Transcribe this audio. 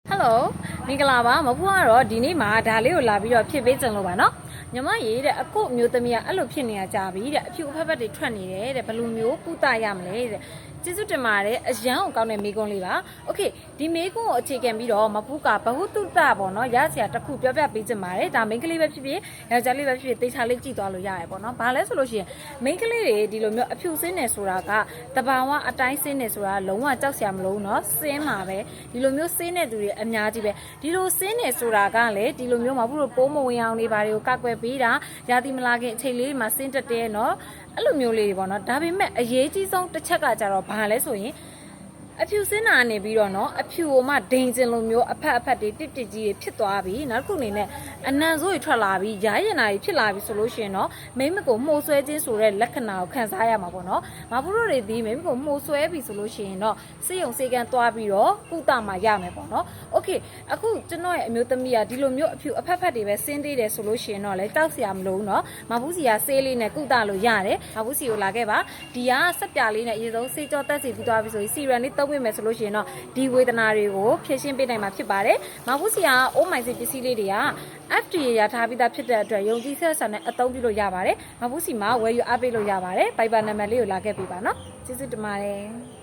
Hello မင်္ဂလာပါမဖူးကတော့ဒီနေ့မှာဒါလေးကိုလာပြီးတော့ဖြစ်ပေးကြလို့ပါနော်ညီမရေးတဲ့အခုမျိုးသမီးကအဲ့လိုဖြစ်နေတာကြာပြီတဲ့အဖြူအဖက်ဖက်တွေထွက်နေတယ်တဲ့ဘယ်လိုမျိုးကုသရမလဲတဲ့ကျေးဇူးတင်ပါတယ်အရန်ကိုကောင်းတဲ့မေးခွန်းလေးပါโอเคဒီမေးခွန်းကိုအခြေခံပြီးတော့မဖူးကဘဟုတုတပေါ့နော်ရစရာတစ်ခုပြောပြပေးချင်ပါတယ်ဒါမိန်းကလေးပဲဖြစ်ဖြစ်ယောက်ျားလေးပဲဖြစ်ဖြစ်တေချာလေးကြည့်သွားလို့ရတယ်ပေါ့နော်ဘာလဲဆိုလို့ရှိရင်မိန်းကလေးတွေဒီလိုမျိုးအဖြူစင်းနေဆိုတာကတဘာဝအတိုင်းစင်းနေဆိုတာလုံးဝကြောက်စရာမလိုဘူးနော်စင်းမှာပဲဒီလိုမျိုးစင်းနေသူတွေအများကြီးပဲဒီလိုစင်းနေဆိုတာကလည်းဒီလိုမျိုးမဖူးတို့ပိုးမဝင်အောင်နေပါတွေကိုကောက်ွယ်ပေးတာရာသီမလာခင်အချိန်လေးမှာစင်းတက်တယ်နော်အဲ့လိုမျိုးလေးတွေပေါ့နော်ဒါပေမဲ့အရေးကြီးဆုံးတစ်ချက်ကကြတော့ဘာလဲဆိုရင်အဖြူစင်းနာနေပြီးတော့နော်အဖြူကိုမှဒိန်ကျင်လိုမျိုးအဖက်တွေတစ်ကြီးတွေဖြစ်သွားပြီနောက်တစ်ခုအနေနဲ့အနံဆိုးတွေထွက်လာပြီးရာရင်နာတွေဖြစ်လာပြီဆိုလို့ရှိရင်တော့မိမကိုမှုဆွဲခြင်းဆိုတဲ့လက္ခဏာကိုခံစားရမှာပေါ့နော်မဖူးတို့တွေဒီမိမကိုမှုဆွဲပြီဆိုလို့ရှိရင်တော့စေယုံစေကန်သွားပြီးတော့ကုသမှာရမယ်ပေါ့နော်โอเคအခုကျွန်တော်ရဲ့အမျိုးသမီးကဒီလိုမျိုးအဖြူအဖက်တွေပဲစင်းသေးတယ်ဆိုလို့ရှိရင်တော့လေတောက်စရာမလိုဘူးနော်မဖူးစီကဆေးလေးနဲ့ကုသလို့ရတယ်မဖူးစီကိုလာခဲ့ပါဒီကစက်ပြလေးနဲ့အရင်ဆုံးစေးကြောတက်စီပြီးသွားပြီဆိုရင်စီရန်လေးသုံးပေးမယ်ဆိုလို့ရှိရင်တော့ဒီဝေဒနာတွေကိုဖြည့်ရှင်းပေးနိုင်မှာဖြစ်ပါတယ်။မဖူးစီကအိုးမိုင်စီပစ္စည်းလေးတွေက FDA ရထားပြီးသားဖြစ်တဲ့အတွက်ယုံကြည်ဆက်ဆံနဲ့အသုံးပြုလို့ရပါတယ်။မဖူးစီမှာဝယ်ယူအားပေးလို့ရပါတယ်။ဘိုင်ဘာနံပါတ်လေးကိုလာခဲ့ပေးပါနော်။ကျေးဇူးတင်ပါတယ်။